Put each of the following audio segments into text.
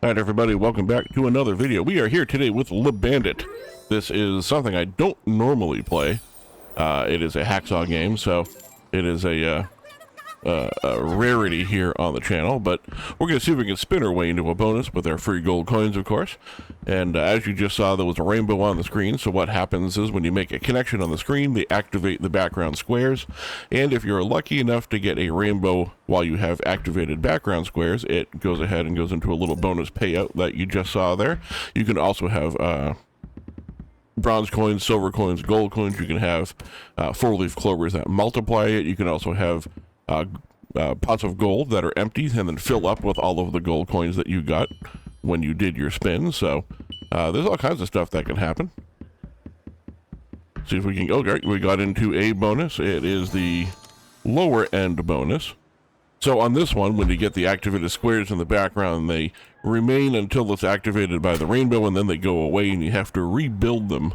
Alright everybody, welcome back to another video. We are here today with Bandit. This is something I don't normally play. It is a hacksaw game, so it is a rarity here on the channel, but we're going to see if we can spin our way into a bonus with our free gold coins, of course. And as you just saw, there was a rainbow on the screen, so what happens is when you make a connection on the screen, they activate the background squares, and if you're lucky enough to get a rainbow while you have activated background squares, it goes ahead and goes into a little bonus payout that you just saw there. You can also have bronze coins, silver coins, gold coins. You can have four-leaf clovers that multiply it. You can also have pots of gold that are empty and then fill up with all of the gold coins that you got when you did your spin. So there's all kinds of stuff that can happen. See if we can go. Okay, we got into a bonus. It is the lower end bonus. So on this one, when you get the activated squares in the background, they remain until it's activated by the rainbow, and then they go away and you have to rebuild them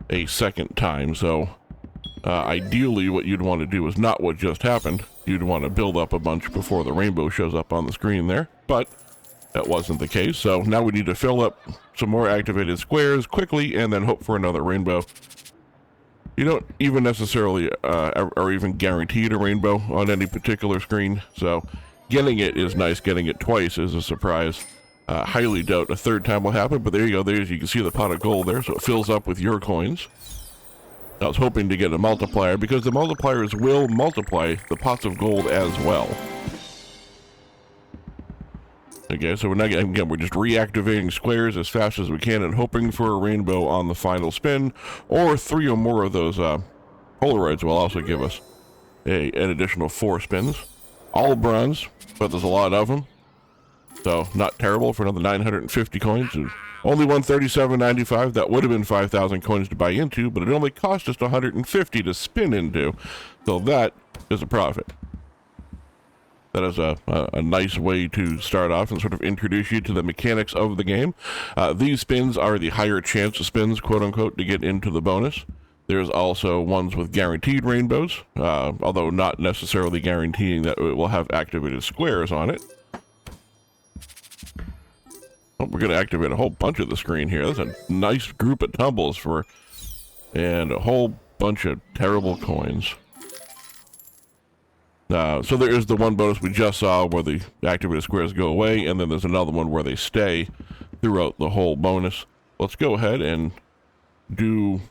a second time. So ideally what you'd want to do is not what just happened. You'd want to build up a bunch before the rainbow shows up on the screen there, but that wasn't the case. So now we need to fill up some more activated squares quickly and then hope for another rainbow. You don't even necessarily are even guaranteed a rainbow on any particular screen, so getting it is nice. Getting it twice is a surprise. Highly doubt a third time will happen, but there you go. There's, you can see the pot of gold there, so it fills up with your coins. I was hoping to get a multiplier because the multipliers will multiply the pots of gold as well. Okay, so we're not, again, we're just reactivating squares as fast as we can and hoping for a rainbow on the final spin, or 3 or more of those Polaroids will also give us an additional 4 spins. All bronze, but there's a lot of them, so not terrible for another 950 coins. Only 137.95. That would have been 5,000 coins to buy into, but it only cost us 150 to spin into, so that is a profit. That is a nice way to start off and sort of introduce you to the mechanics of the game. These spins are the higher chance spins, quote unquote, to get into the bonus. There's also ones with guaranteed rainbows, although not necessarily guaranteeing that it will have activated squares on it. Oh, we're going to activate a whole bunch of the screen here. That's a nice group of tumbles and a whole bunch of terrible coins. So there is the one bonus we just saw where the activated squares go away, and then there's another one where they stay throughout the whole bonus. Let's go ahead and do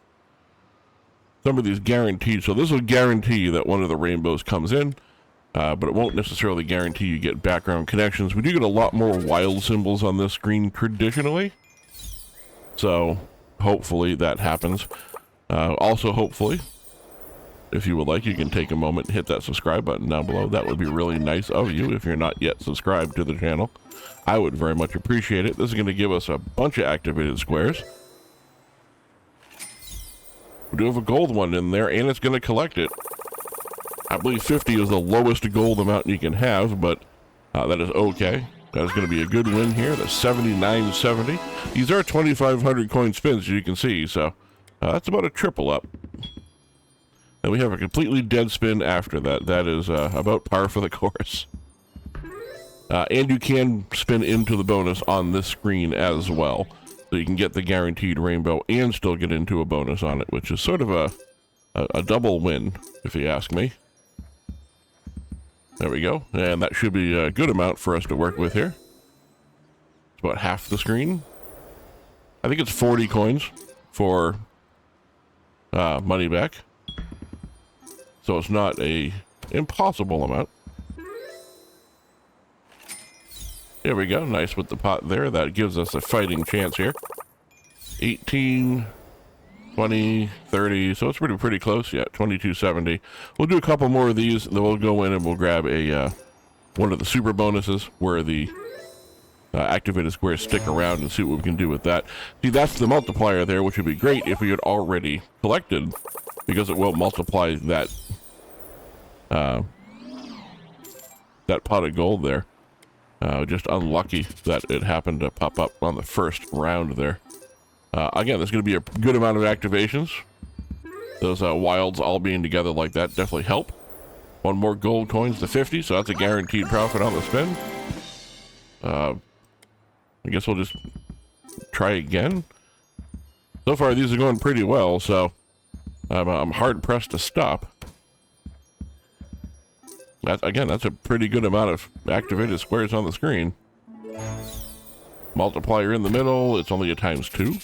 some of these guaranteed. So this will guarantee that one of the rainbows comes in, but it won't necessarily guarantee you get background connections. We do get a lot more wild symbols on this screen traditionally, so hopefully that happens. Also, hopefully, if you would like, you can take a moment and hit that subscribe button down below. That would be really nice of you if you're not yet subscribed to the channel. I would very much appreciate it. This is going to give us a bunch of activated squares. We do have a gold one in there, and it's going to collect it. I believe 50 is the lowest gold amount you can have, but that is okay. That is going to be a good win here. That's 79.70. These are 2,500 coin spins, as you can see, so that's about a triple up. And we have a completely dead spin after that. That is about par for the course. And you can spin into the bonus on this screen as well. So you can get the guaranteed rainbow and still get into a bonus on it, which is sort of a double win, if you ask me. There we go. And that should be a good amount for us to work with here. It's about half the screen. I think it's 40 coins for money back. So it's not a impossible amount. There we go. Nice with the pot there. That gives us a fighting chance here. 18, 20, 30. So it's pretty close. Yeah, 22.70. We'll do a couple more of these. Then we'll go in and we'll grab a one of the super bonuses where the activated squares stick around and see what we can do with that. See, that's the multiplier there, which would be great if we had already collected, because it will multiply that that pot of gold there. Just unlucky that it happened to pop up on the first round there. Again, there's going to be a good amount of activations. Those wilds all being together like that definitely help. One more gold coins to 50, so that's a guaranteed profit on the spin. I guess we'll just try again. So far, these are going pretty well, so I'm hard-pressed to stop. Again, that's a pretty good amount of activated squares on the screen. Multiplier in the middle, it's only a ×2.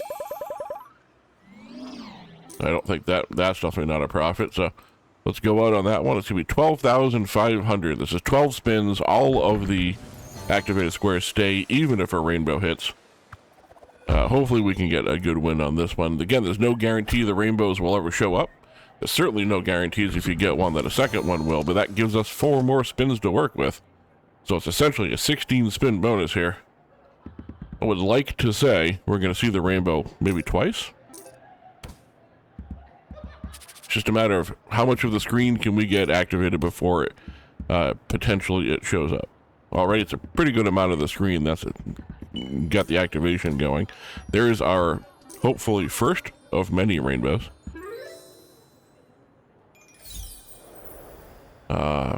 I don't think that's definitely not a profit, so let's go out on that one. It's going to be 12,500. This is 12 spins. All of the activated squares stay, even if a rainbow hits. Hopefully we can get a good win on this one. Again, there's no guarantee the rainbows will ever show up. There's certainly no guarantees if you get one that a second one will, but that gives us 4 more spins to work with. So it's essentially a 16-spin bonus here. I would like to say we're going to see the rainbow maybe twice. It's just a matter of how much of the screen can we get activated before potentially it shows up. Alright, it's a pretty good amount of the screen that's got the activation going. There is our, hopefully, first of many rainbows.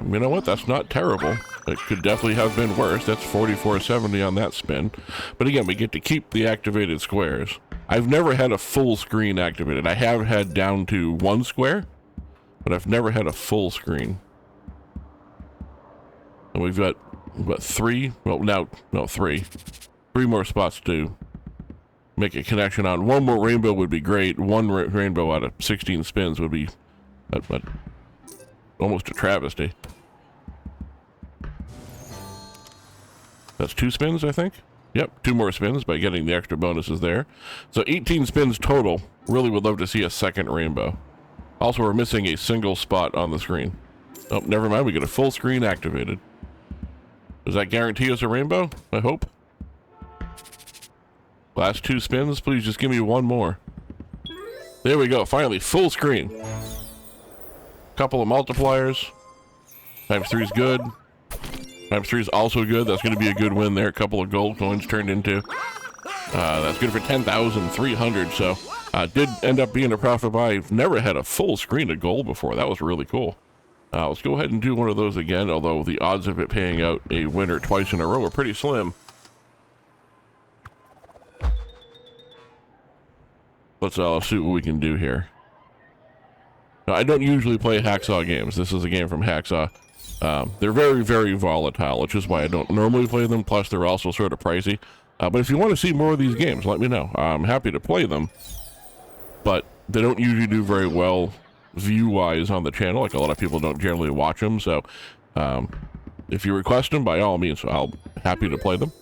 You know what? That's not terrible. It could definitely have been worse. That's 4470 on that spin. But again, we get to keep the activated squares. I've never had a full screen activated. I have had down to 1 square, but I've never had a full screen. And we've got, what, 3? Well, now, no, 3. 3 more spots to make a connection on. 1 more rainbow would be great. 1 rainbow out of 16 spins would be almost a travesty. That's 2 spins, I think. Yep, 2 more spins by getting the extra bonuses there. So 18 spins total. Really would love to see a second rainbow. Also, we're missing a single spot on the screen. Oh, never mind. We get a full screen activated. Does that guarantee us a rainbow? I hope. Last 2 spins. Please just give me 1 more. There we go. Finally, full screen. Couple of multipliers. ×3 is good. ×3 is also good. That's going to be a good win there. A couple of gold coins turned into. That's good for 10,300. So did end up being a profit buy. I've never had a full screen of gold before. That was really cool. Let's go ahead and do one of those again, although the odds of it paying out a winner twice in a row are pretty slim. Let's see what we can do here. Now, I don't usually play hacksaw games. This is a game from Hacksaw. They're very, very volatile, which is why I don't normally play them, plus they're also sort of pricey. But if you want to see more of these games, let me know. I'm happy to play them, but they don't usually do very well view-wise on the channel. Like, a lot of people don't generally watch them, so if you request them, by all means, I'll happy to play them.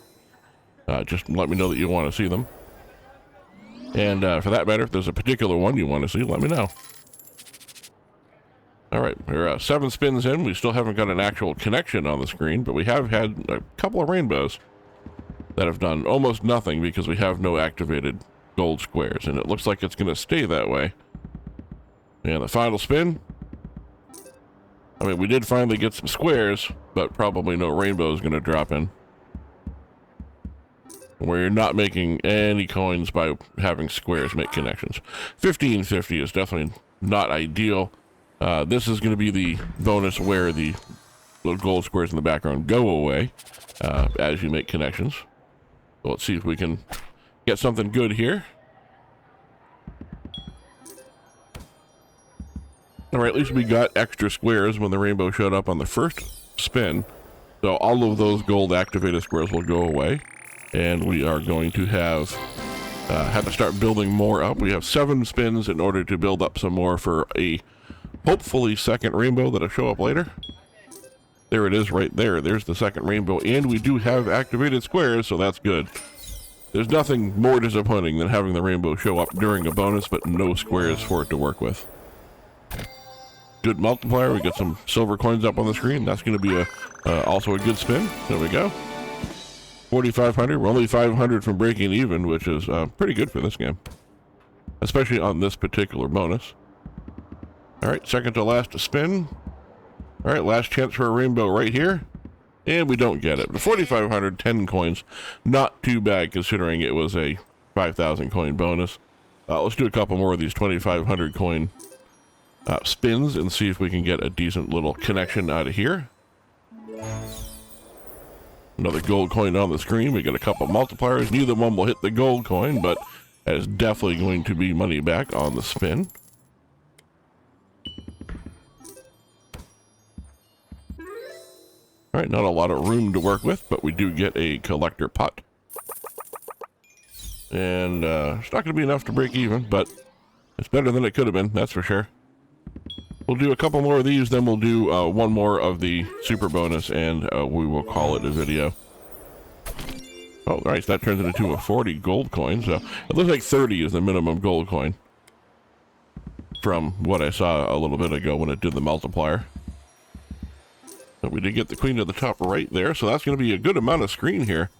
Just let me know that you want to see them. And for that matter, if there's a particular one you want to see, let me know. Alright, we're 7 spins in. We still haven't got an actual connection on the screen, but we have had a couple of rainbows that have done almost nothing because we have no activated gold squares, and it looks like it's going to stay that way. And the final spin. I mean, we did finally get some squares, but probably no rainbow is going to drop in. Where you're not making any coins by having squares make connections. 1550 is definitely not ideal. This is going to be the bonus where the little gold squares in the background go away as you make connections. So let's see if we can get something good here. All right, at least we got extra squares when the rainbow showed up on the first spin. So all of those gold activated squares will go away. And we are going to have to start building more up. We have 7 spins in order to build up some more for a hopefully second rainbow that'll show up later. There it is right there. There's the second rainbow. And we do have activated squares, so that's good. There's nothing more disappointing than having the rainbow show up during a bonus, but no squares for it to work with. Good multiplier. We got some silver coins up on the screen. That's going to be also a good spin. There we go. 4,500. We're only 500 from breaking even, which is pretty good for this game, especially on this particular bonus. All right, second to last to spin. All right, last chance for a rainbow right here, and we don't get it. The 4,500, 10 coins, not too bad considering it was a 5,000 coin bonus. Let's do a couple more of these 2,500 coin spins and see if we can get a decent little connection out of here. Another gold coin on the screen. We got a couple multipliers. Neither one will hit the gold coin, but that is definitely going to be money back on the spin. All right, not a lot of room to work with, but we do get a collector pot. And it's not going to be enough to break even, but it's better than it could have been, that's for sure. We'll do a couple more of these, then we'll do one more of the super bonus, and we will call it a video. Oh, all right, so that turns into a 40 gold coin, so it looks like 30 is the minimum gold coin from what I saw a little bit ago when it did the multiplier. But we did get the queen to the top right there, so that's going to be a good amount of screen here.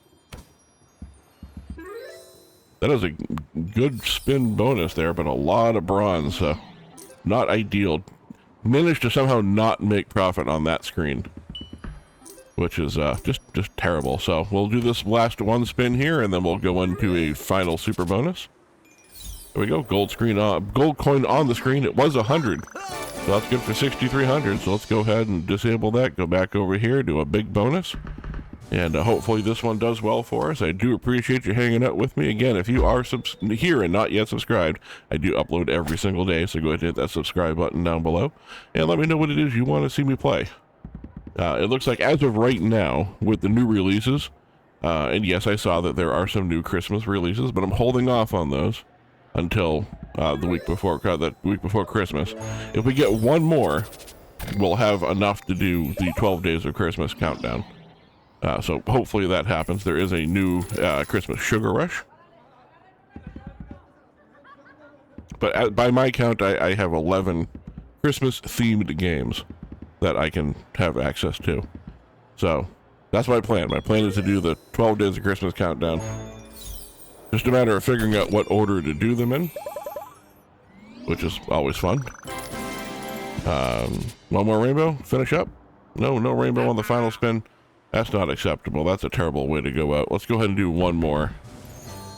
That is a good spin bonus there, but a lot of bronze, so not ideal. Managed to somehow not make profit on that screen, which is just terrible. So we'll do this last one spin here, and then we'll go into a final super bonus. There we go, gold coin on the screen. It was 100, so that's good for 6,300. So let's go ahead and disable that. Go back over here, do a big bonus, and hopefully this one does well for us. I do appreciate you hanging out with me. Again, if you are here and not yet subscribed, I do upload every single day, so go ahead and hit that subscribe button down below, and let me know what it is you want to see me play. It looks like as of right now, with the new releases, and yes, I saw that there are some new Christmas releases, but I'm holding off on those until the week before Christmas. If we get one more, we'll have enough to do the 12 days of Christmas countdown. So hopefully that happens. There is a new Christmas Sugar Rush. But by my count, I have 11 Christmas-themed games that I can have access to. So that's my plan. My plan is to do the 12 days of Christmas countdown. Just a matter of figuring out what order to do them in, which is always fun. One more rainbow, finish up. No rainbow on the final spin. That's not acceptable. That's a terrible way to go out. Let's go ahead and do one more.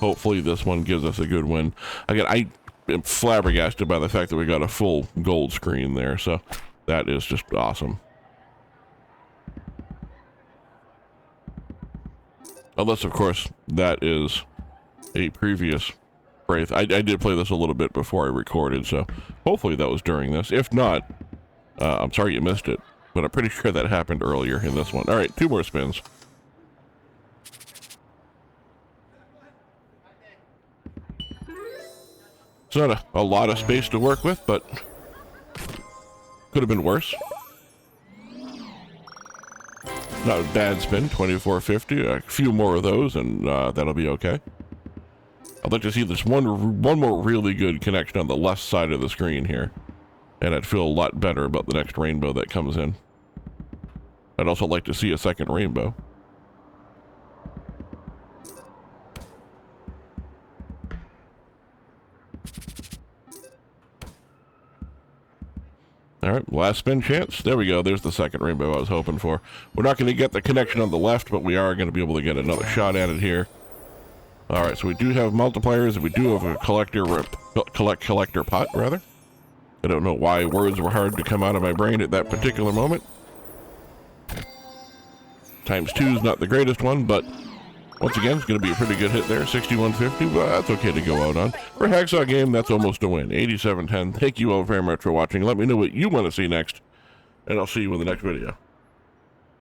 Hopefully this one gives us a good win. Again, I am flabbergasted by the fact that we got a full gold screen there, so that is just awesome. Unless, of course, that is a previous Wraith. I did play this a little bit before I recorded, so hopefully that was during this. If not, I'm sorry you missed it, but I'm pretty sure that happened earlier in this one. All right, 2 more spins. It's not a lot of space to work with, but could have been worse. Not a bad spin, 2450. A few more of those, and that'll be okay. I'd like to see this one more really good connection on the left side of the screen here, and I'd feel a lot better about the next rainbow that comes in. I'd also like to see a second rainbow. All right, last spin chance. There we go. There's the second rainbow I was hoping for. We're not going to get the connection on the left, but we are going to be able to get another shot at it here. All right, so we do have multipliers. We do have a collector pot, rather. I don't know why words were hard to come out of my brain at that particular moment. ×2 is not the greatest one, but once again, it's going to be a pretty good hit there. 6150, but that's okay to go out on. For a hacksaw game, that's almost a win. 8710. Thank you all very much for watching. Let me know what you want to see next, and I'll see you in the next video.